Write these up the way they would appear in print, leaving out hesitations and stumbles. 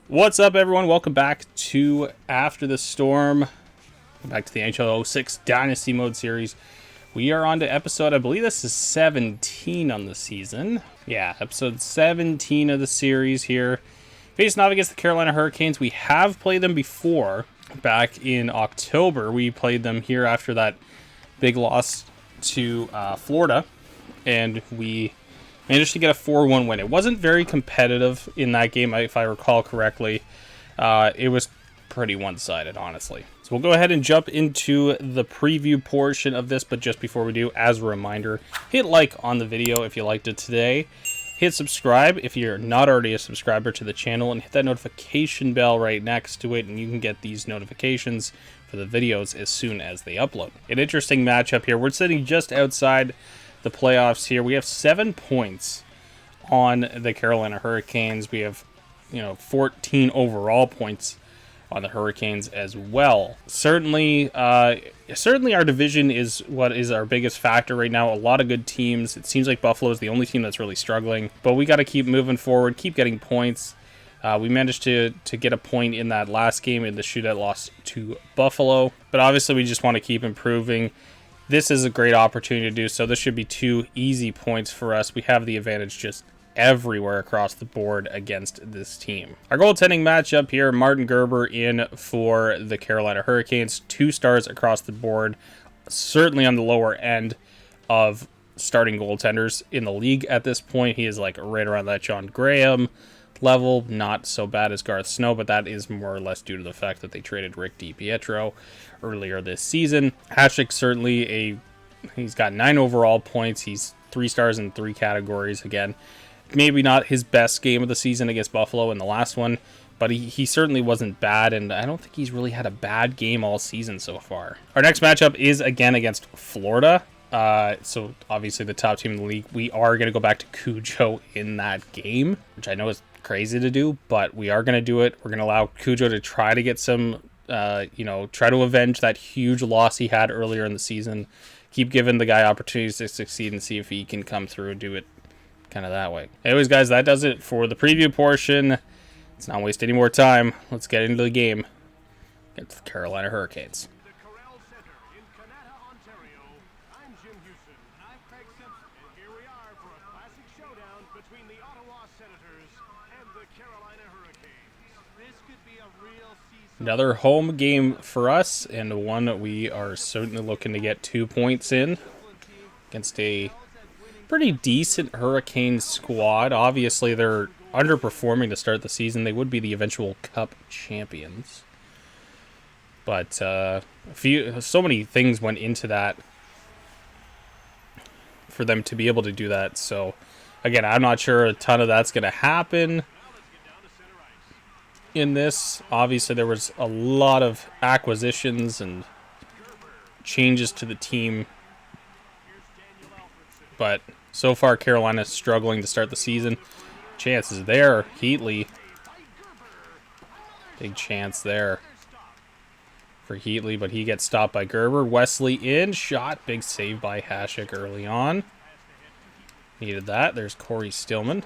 What's up, everyone? Welcome back to After the Storm. Welcome back to the NHL 06 Dynasty Mode series. We are on to episode, I believe this is 17 on the season. Yeah, episode 17 of the series here. Facing off against the Carolina Hurricanes. We have played them before. Back in October, we played them here after that big loss to Florida. And we managed to get a 4-1 win. It wasn't very competitive in that game, if I recall correctly. It was pretty one-sided, honestly. So we'll go ahead and jump into the preview portion of this, but just before we do, as a reminder, hit like on the video if you liked it today. Hit subscribe if you're not already a subscriber to the channel, and hit that notification bell right next to it, and you can get these notifications for the videos as soon as they upload. An interesting matchup here. We're sitting just outside the playoffs here. We have 7 points on the Carolina Hurricanes. We have, 14 overall points on the Hurricanes as well. Certainly our division is what is our biggest factor right now. A lot of good teams. It seems like Buffalo is the only team that's really struggling, but we got to keep moving forward, keep getting points. We managed to get a point in that last game in the shootout loss to Buffalo, but obviously we just want to keep improving. This is a great opportunity to do so. This should be 2 easy points for us. We have the advantage just everywhere across the board against this team. Our goaltending matchup here, Martin Gerber in for the Carolina Hurricanes. 2 stars across the board. Certainly on the lower end of starting goaltenders in the league at this point. He is like right around that John Graham level. Not so bad as Garth Snow, but that is more or less due to the fact that they traded Rick DiPietro earlier this season. Hasek certainly he's got 9 overall points. He's 3 stars in 3 categories. Again, maybe not his best game of the season against Buffalo in the last one, but he certainly wasn't bad, and I don't think he's really had a bad game all season so far. Our next matchup is again against Florida. So obviously the top team in the league. We are going to go back to Cujo in that game, which I know is crazy to do, but we are going to do it. We're going to allow Cujo to try to get some try to avenge that huge loss he had earlier in the season. Keep giving the guy opportunities to succeed and see if he can come through and do it kind of that way. Anyways, guys, that does it for the preview portion. Let's not waste any more time. Let's get into the game against the Carolina Hurricanes. Another home game for us, and one we are certainly looking to get 2 points in against a pretty decent Hurricane squad. Obviously, they're underperforming to start the season. They would be the eventual Cup champions, but so many things went into that for them to be able to do that. So, again, I'm not sure a ton of that's going to happen in this. Obviously, there was a lot of acquisitions and changes to the team, but so far Carolina's struggling to start the season. Chances there. Heatley, big chance there for Heatley, but he gets stopped by Gerber. Wesley in, shot, big save by Hasek early on. Needed that. There's Corey Stillman,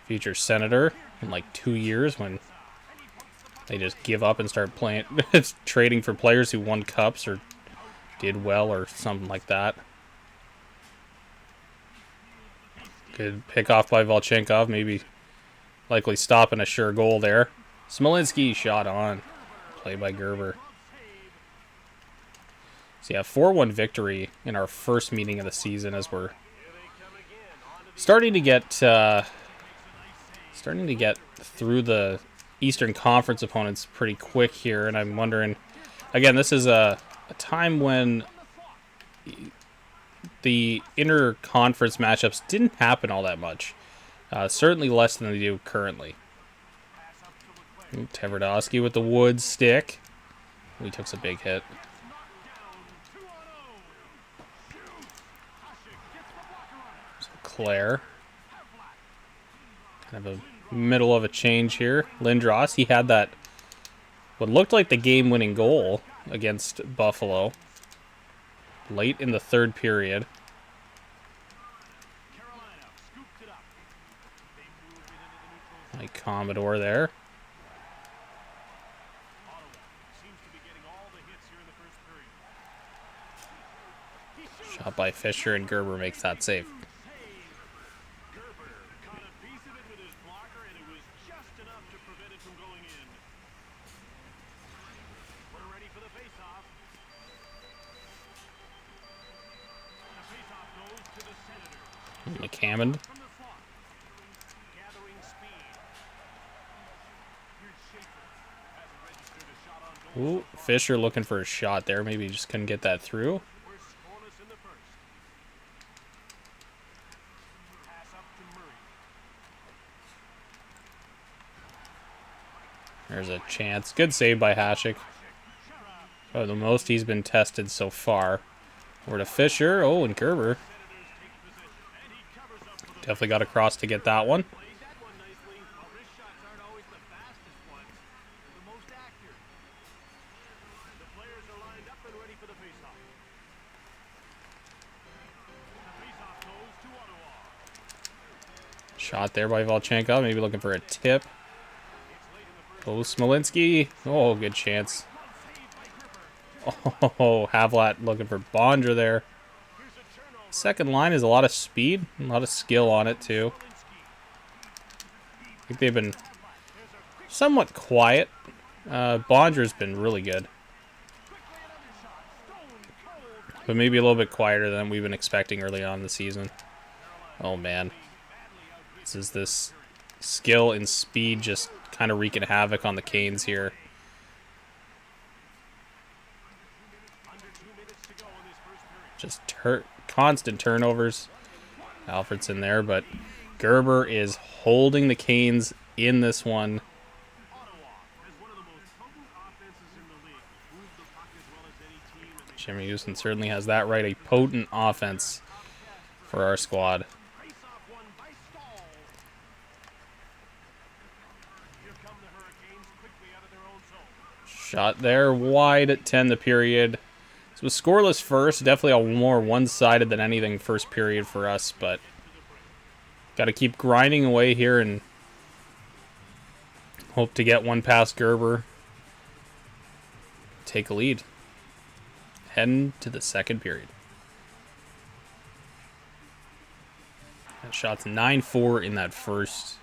future Senator in like 2 years, when they just give up and start playing trading for players who won cups or did well or something like that. Good pick off by Volchenkov, maybe likely stopping a sure goal there. Smolinski shot on, play by Gerber. So yeah, 4-1 victory in our first meeting of the season, as we're starting to get through the Eastern Conference opponents pretty quick here. And I'm wondering, again, this is a time when the inter-conference matchups didn't happen all that much. Certainly less than they do currently. Tverdovsky with the wood stick. He took a big hit. So Claire. Kind of a middle of a change here. Lindros, he had that, what looked like the game-winning goal against Buffalo late in the 3rd period. A Commodore there. Shot by Fisher, and Gerber makes that save. McCammond. Ooh, Fisher looking for a shot there. Maybe he just couldn't get that through. There's a chance. Good save by Hasek. Oh, the most he's been tested so far. Over to Fisher. Oh, and Gerber. Definitely got across to get that one. Shot there by Volchenkov. Maybe looking for a tip. Oh, Smolinski. Oh, good chance. Oh, Havlat looking for Bondra there. Second line is a lot of speed, a lot of skill on it too. I think they've been somewhat quiet. Bondra's been really good, but maybe a little bit quieter than we've been expecting early on in the season. Oh man, this skill and speed just kind of wreaking havoc on the Canes here. Just constant turnovers. Alfred's in there, but Gerber is holding the Canes in this one. Jimmy Houston certainly has that right. A potent offense for our squad. Shot there wide at 10 the period. So it was scoreless first, definitely a more one-sided than anything first period for us, but got to keep grinding away here and hope to get one past Gerber. Take a lead. Heading to the second period. That shot's 9-4 in that first.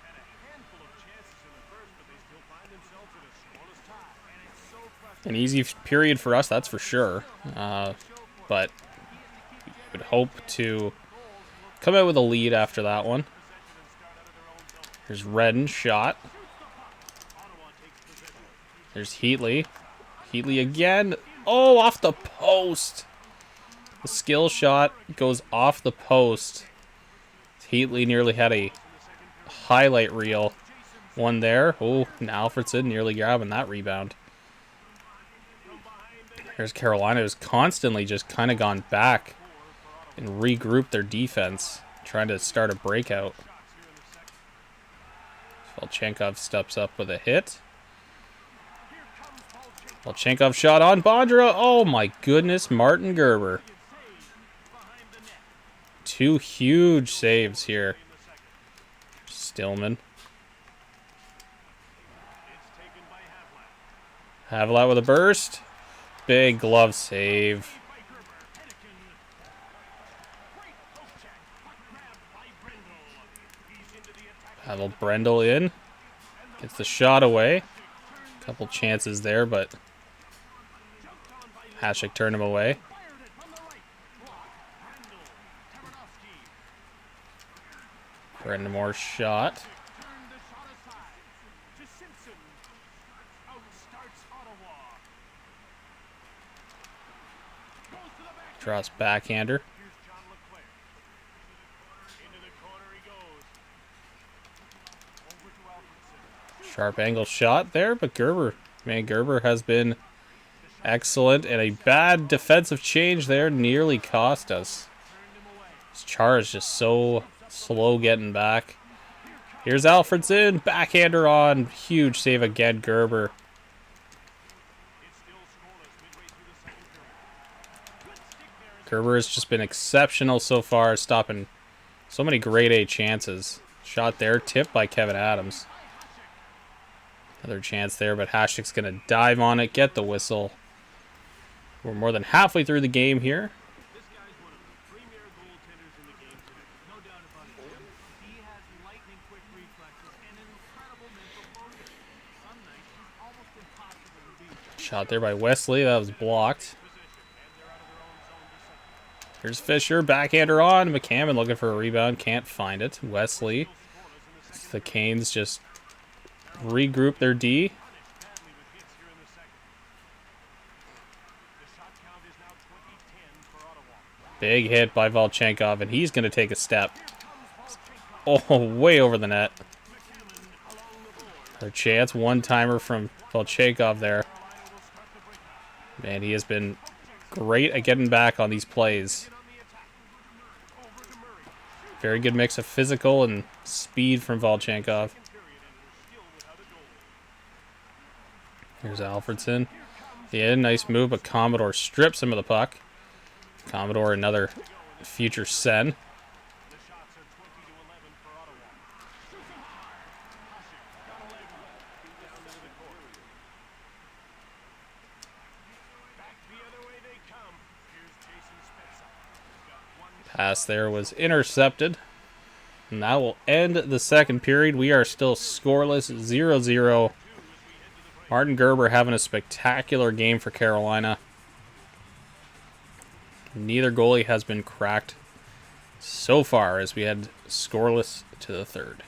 An easy period for us, that's for sure. But we would hope to come out with a lead after that one. Here's Redden, shot. There's Heatley. Heatley again. Oh, off the post. The skill shot goes off the post. Heatley nearly had a highlight reel one there. Oh, and Alfredson nearly grabbing that rebound. Here's Carolina, who's constantly just kind of gone back and regrouped their defense, trying to start a breakout. Volchenkov steps up with a hit. Volchenkov shot on Bondra. Oh my goodness, Martin Gerber. Two huge saves here. Stillman. Havlat with a burst. Big glove save. Pavel Brendel in. Gets the shot away. Couple chances there, but Hasek turned him away. Brendamore shot. Cross backhander. Sharp angle shot there, but Gerber has been excellent, and a bad defensive change there nearly cost us. This Char is just so slow getting back. Here's Alfredson, backhander on, huge save again, Gerber. Gerber has just been exceptional so far, stopping so many grade A chances. Shot there, tipped by Kevin Adams. Another chance there, but Hashik's going to dive on it, get the whistle. We're more than halfway through the game here. Shot there by Wesley. That was blocked. Here's Fisher. Backhander on. McCammon looking for a rebound. Can't find it. Wesley. The Canes just regroup their D. Big hit by Volchenkov, and he's going to take a step. Oh, way over the net. Our chance. One-timer from Volchenkov there. Man, he has been great at getting back on these plays. Very good mix of physical and speed from Volchenkov. Here's Alfredson. Yeah, nice move, but Commodore strips him of the puck. Commodore, another future Sen. Pass there was intercepted. And that will end the second period. We are still scoreless, 0-0. Martin Gerber having a spectacular game for Carolina. Neither goalie has been cracked so far as we head scoreless to the third.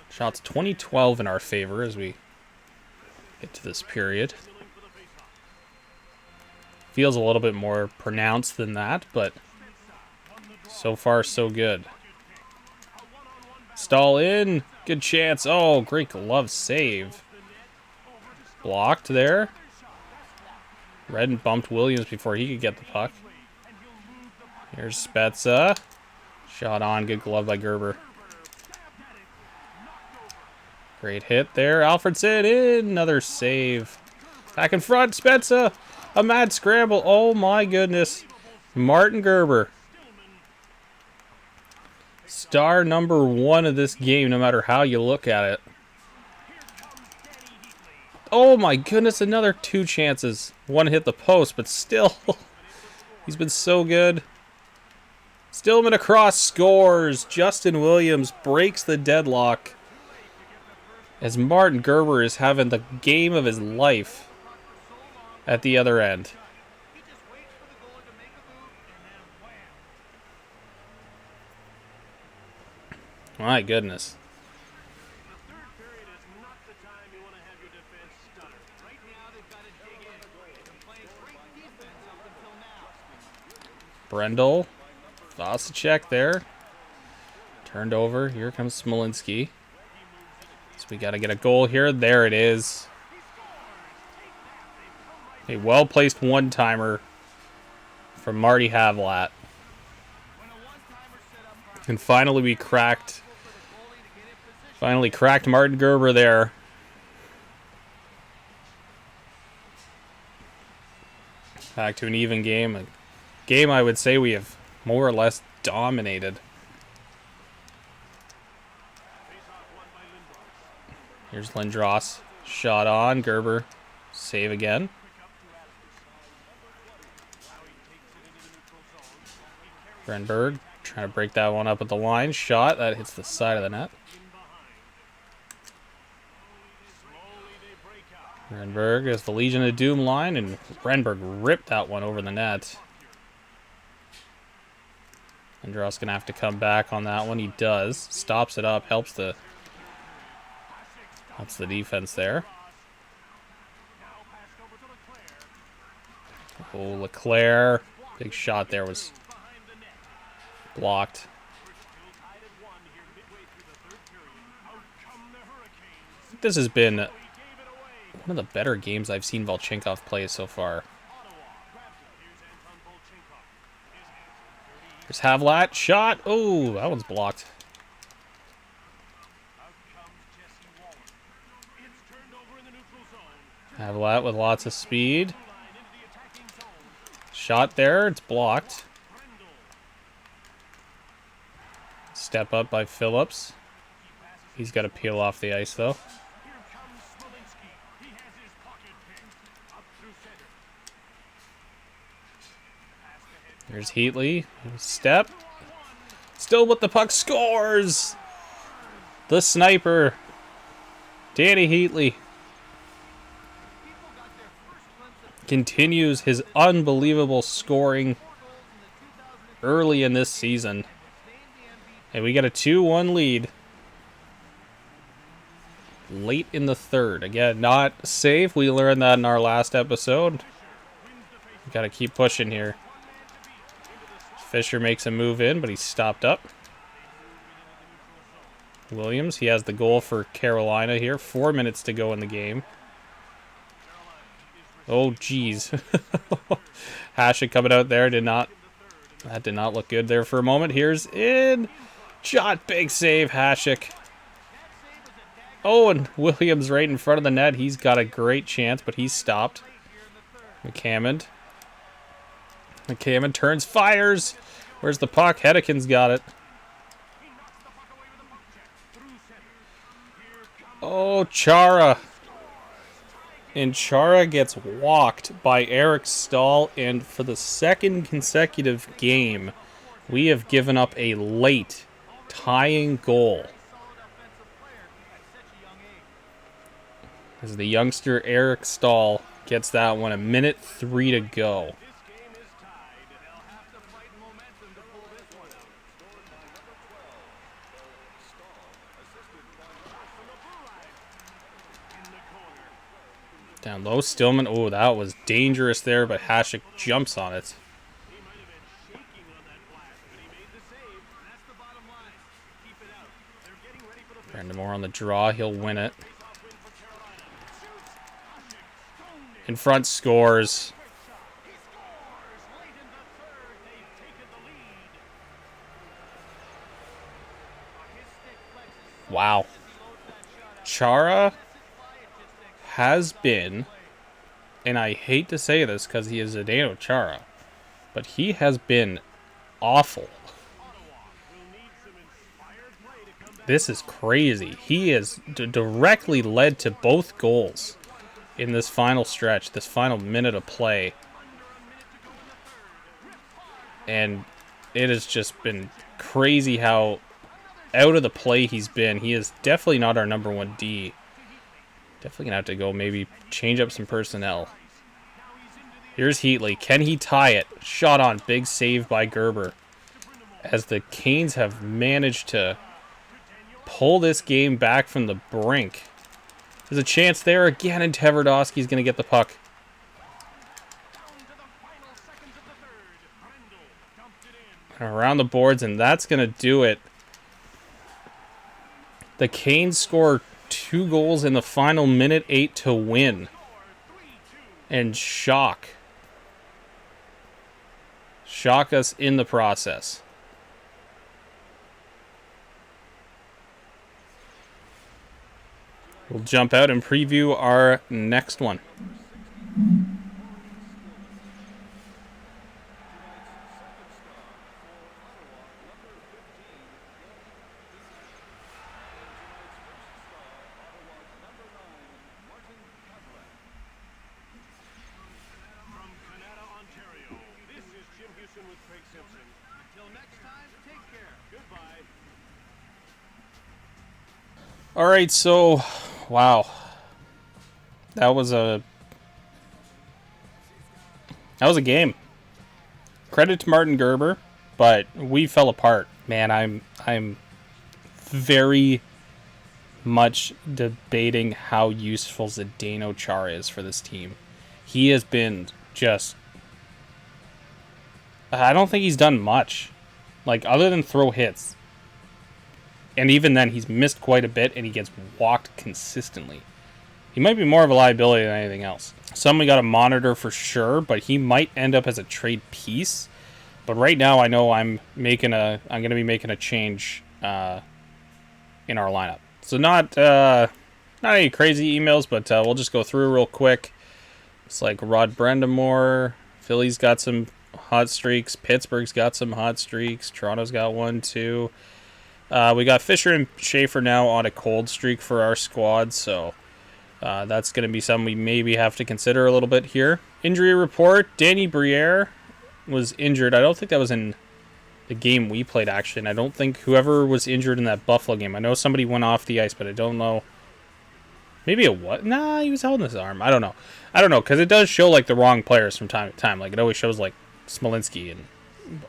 Shots 20-12 in our favor as we get to this period. Feels a little bit more pronounced than that, but so far so good. Stall in. Good chance. Oh, great glove save. Blocked there. Redden bumped Williams before he could get the puck. Here's Spezza. Shot on. Good glove by Gerber. Great hit there. Alfredson in. Another save. Back in front. Spezza. A mad scramble. Oh my goodness. Martin Gerber. Star number 1 of this game, no matter how you look at it. Oh my goodness, another 2 chances. One hit the post, but still. He's been so good. Stillman across scores. Justin Williams breaks the deadlock. As Martin Gerber is having the game of his life at the other end. My goodness. Brendel. Vasicek there. Turned over. Here comes Smolinski. So we got to get a goal here. There it is. A well-placed one-timer from Marty Havlat. And finally we cracked. Finally cracked Martin Gerber there. Back to an even game. A game I would say we have more or less dominated. Here's Lindros. Shot on. Gerber. Save again. Renberg trying to break that one up at the line. Shot. That hits the side of the net. Renberg is the Legion of Doom line, and Renberg ripped that one over the net. Lindros going to have to come back on that one. He does. Stops it up. Helps the defense there. Oh, Leclerc. Big shot there was blocked. This has been one of the better games I've seen Volchenkov play so far. There's Havlat. Shot. Oh, that one's blocked. Havlat with lots of speed. Shot there. It's blocked. step up by Phillips. He's got to peel off the ice, though. Here's Heatley. Step. Still with the puck. Scores! The sniper. Danny Heatley continues his unbelievable scoring early in this season. And we got a 2-1 lead. Late in the third. Again, not safe. We learned that in our last episode. We got to keep pushing here. Fisher makes a move in, but he's stopped up. Williams, he has the goal for Carolina here. 4 minutes to go in the game. Oh, geez. Hasek coming out there. That did not look good there for a moment. Here's in. Shot. Big save, Hasek. Oh, and Williams right in front of the net. He's got a great chance, but he's stopped. McCammond turns, fires. Where's the puck? Hedekin's got it. Oh, Chara. And Chara gets walked by Eric Stahl. And for the second consecutive game, we have given up a late tying goal. As the youngster Eric Stahl gets that one, 1:03 to go. Down low, Stillman. Oh, that was dangerous there, but Hasek jumps on it. Brandon Moore on the draw. He'll win it. In front, scores. Wow. Chara has been, and I hate to say this because he is Zdeno Chara, but he has been awful. This is crazy. He has directly led to both goals in this final stretch, this final minute of play. And it has just been crazy how out of the play he's been. He is definitely not our number one D. Definitely gonna have to go maybe change up some personnel. Here's Heatley. Can he tie it? Shot on. Big save by Gerber. As the Canes have managed to pull this game back from the brink. There's a chance there again, and Tverdovsky's going to get the puck. Around the boards, and that's going to do it. The Canes score 2 goals in the final minute 8 to win. And shock us in the process. We'll jump out and preview our next one. All right, so wow, that was a game. Credit to Martin Gerber, but we fell apart. Man, I'm very much debating how useful Zdeno Chara is for this team. He has been just, I don't think he's done much, like other than throw hits. And even then, he's missed quite a bit, and he gets walked consistently. He might be more of a liability than anything else. Someone we got to monitor for sure, but he might end up as a trade piece. But right now, I know I'm going to be making a change in our lineup. So not any crazy emails, but we'll just go through real quick. It's like Rod Brendamore. Philly's got some hot streaks. Pittsburgh's got some hot streaks. Toronto's got 1, 2. We got Fisher and Schaefer now on a cold streak for our squad, so that's going to be something we maybe have to consider a little bit here. Injury report, Danny Briere was injured. I don't think that was in the game we played, actually, and I don't think whoever was injured in that Buffalo game. I know somebody went off the ice, but I don't know. Maybe it was. Nah, he was holding his arm. I don't know, because it does show, like, the wrong players from time to time. Like, it always shows, like, Smolinski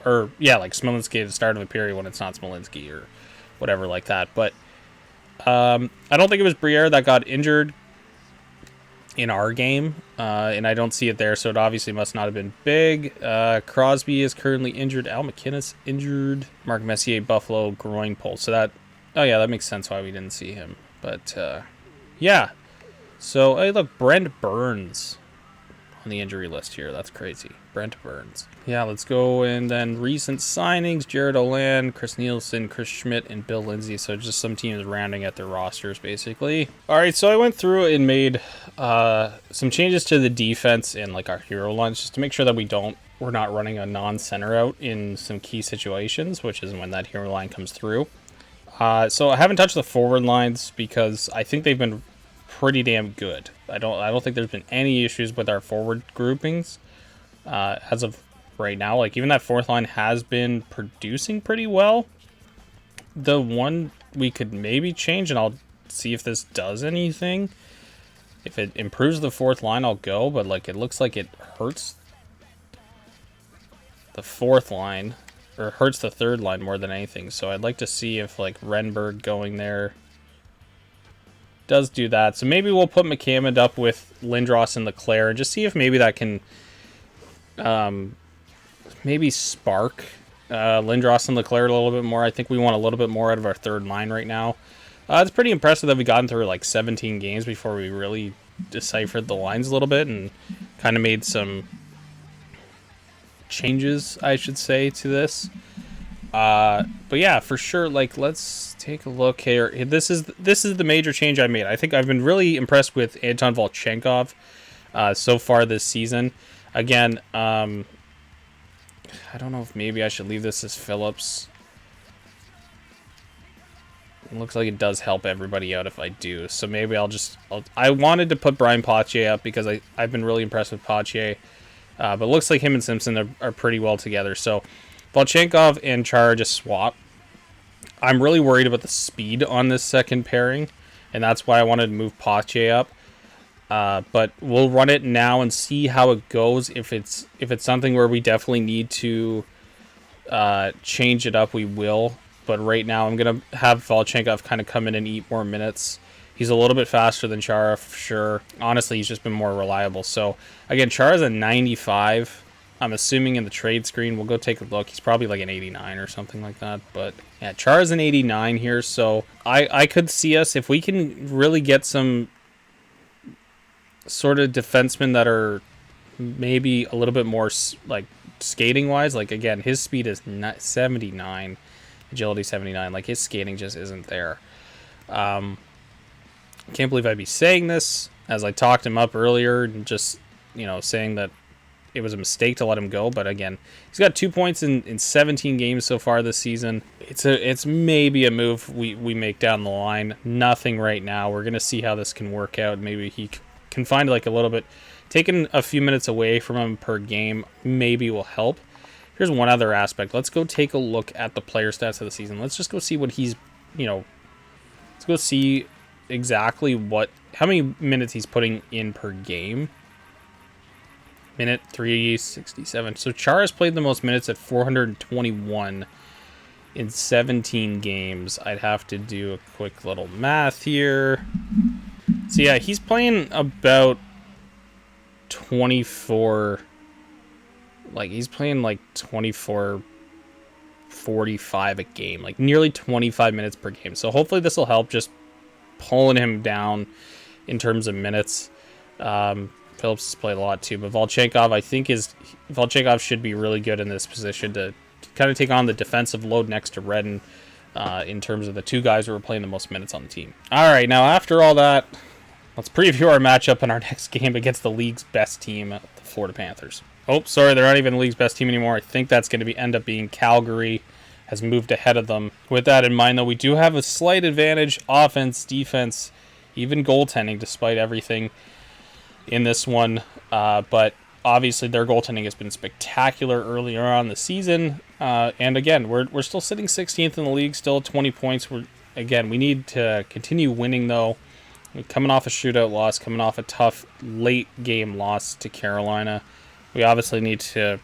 like Smolinski at the start of a period when it's not Smolinski or whatever like that. But I don't think it was Briere that got injured in our game, and I don't see it there, so it obviously must not have been big. Crosby is currently injured. Al McInnes injured. Mark Messier, Buffalo, groin pull. So that, that makes sense why we didn't see him. But yeah. So hey, look, Brent Burns on the injury list here. That's crazy. Brent Burns. Yeah, let's go. And then recent signings: Jared Olan, Chris Nielsen, Chris Schmidt, and Bill Lindsay. So just some teams rounding at their rosters, basically. All right, so I went through and made some changes to the defense and like our hero lines just to make sure that we're not running a non-center out in some key situations, which is when that hero line comes through. So I haven't touched the forward lines because I think they've been pretty damn good. I don't think there's been any issues with our forward groupings as of right now. Like, even that fourth line has been producing pretty well. The one we could maybe change, and I'll see if this does anything. If it improves the fourth line, I'll go, but like it looks like it hurts the fourth line, or hurts the third line more than anything. So I'd like to see if like Renberg going there does do that. So maybe we'll put McCammond up with Lindros and Leclerc and just see if maybe that can maybe spark Lindros and Leclerc a little bit more. I think we want a little bit more out of our third line right now. It's pretty impressive that we gotten through like 17 games before we really deciphered the lines a little bit and kind of made some changes, I should say, to this. But yeah, for sure, like, let's take a look here. This is the major change I made. I think I've been really impressed with Anton Volchenkov so far this season. Again, I don't know if maybe I should leave this as Phillips. It looks like it does help everybody out if I do. So maybe I wanted to put Brian Potier up because I've been really impressed with Potier. But it looks like him and Simpson are pretty well together. So Volchenkov and Chara just swap. I'm really worried about the speed on this second pairing, and that's why I wanted to move Potier up. But we'll run it now and see how it goes. If it's something where we definitely need to change it up, we will. But right now, I'm going to have Volchenkov kind of come in and eat more minutes. He's a little bit faster than Chara, for sure. Honestly, he's just been more reliable. So, again, Chara's a 95. I'm assuming in the trade screen. We'll go take a look. He's probably like an 89 or something like that. But, yeah, Chara's an 89 here. So, I could see us, if we can really get some sort of defensemen that are maybe a little bit more, like, skating-wise. Like, again, his speed is 79. Agility 79. Like, his skating just isn't there. Can't believe I'd be saying this, as I talked him up earlier and just, saying that it was a mistake to let him go. But again, he's got 2 points in 17 games so far this season. It's maybe a move we make down the line. Nothing right now. We're going to see how this can work out. Maybe he can find like a little bit, taking a few minutes away from him per game maybe will help. Here's one other aspect. Let's go take a look at the player stats of the season. Let's just go see what he's, let's go see exactly how many minutes he's putting in per game. Minute 367. So Chara's played the most minutes at 421 in 17 games. I'd have to do a quick little math here. So yeah, he's playing about 24. Like, he's playing like 24-45 a game, like nearly 25 minutes per game. So hopefully this will help just pulling him down in terms of minutes. Phillips has played a lot too, but Volchenkov, I think Volchenkov should be really good in this position to kind of take on the defensive load next to Redden in terms of the two guys who are playing the most minutes on the team. All right, now after all that, let's preview our matchup in our next game against the league's best team, the Florida Panthers. Oh, sorry, they're not even the league's best team anymore. I think that's going to end up being Calgary. has moved ahead of them. With that in mind, though, we do have a slight advantage, offense, defense, even goaltending, despite everything in this one. But obviously their goaltending has been spectacular earlier on in the season. And again, we're still sitting 16th in the league, still at 20 points. We need to continue winning, though. We're coming off a shootout loss, coming off a tough late game loss to Carolina. We obviously need to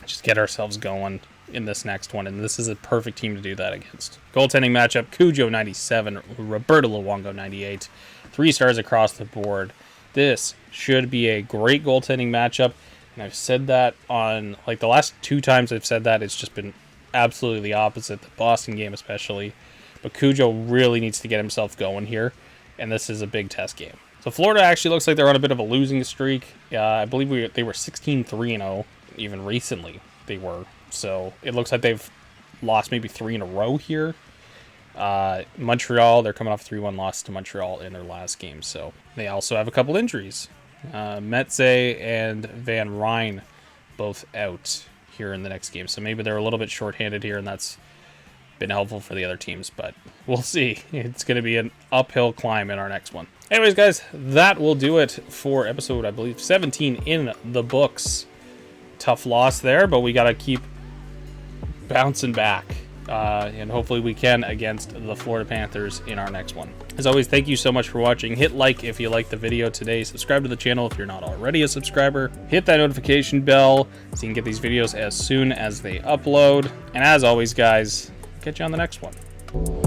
just get ourselves going in this next one, and this is a perfect team to do that against. Goaltending matchup, Cujo 97, Roberto Luongo 98. 3 stars across the board. This should be a great goaltending matchup, and I've said that on, like, the last 2 times I've said that, it's just been absolutely the opposite, the Boston game especially. But Cujo really needs to get himself going here, and this is a big test game. So Florida actually looks like they're on a bit of a losing streak. I believe they were 16-3-0, even recently they were. So it looks like they've lost maybe 3 in a row here. Montreal, they're coming off a 3-1 loss to Montreal in their last game. So they also have a couple injuries. Metze and Van Ryn both out here in the next game. So maybe they're a little bit shorthanded here, and that's been helpful for the other teams. But we'll see. It's going to be an uphill climb in our next one. Anyways, guys, that will do it for episode, I believe, 17 in the books. Tough loss there, but we got to keep bouncing back. And hopefully we can against the Florida Panthers in our next one. As always, thank you so much for watching. Hit like if you liked the video today. Subscribe to the channel if you're not already a subscriber. Hit that notification bell so you can get these videos as soon as they upload. And as always, guys, catch you on the next one.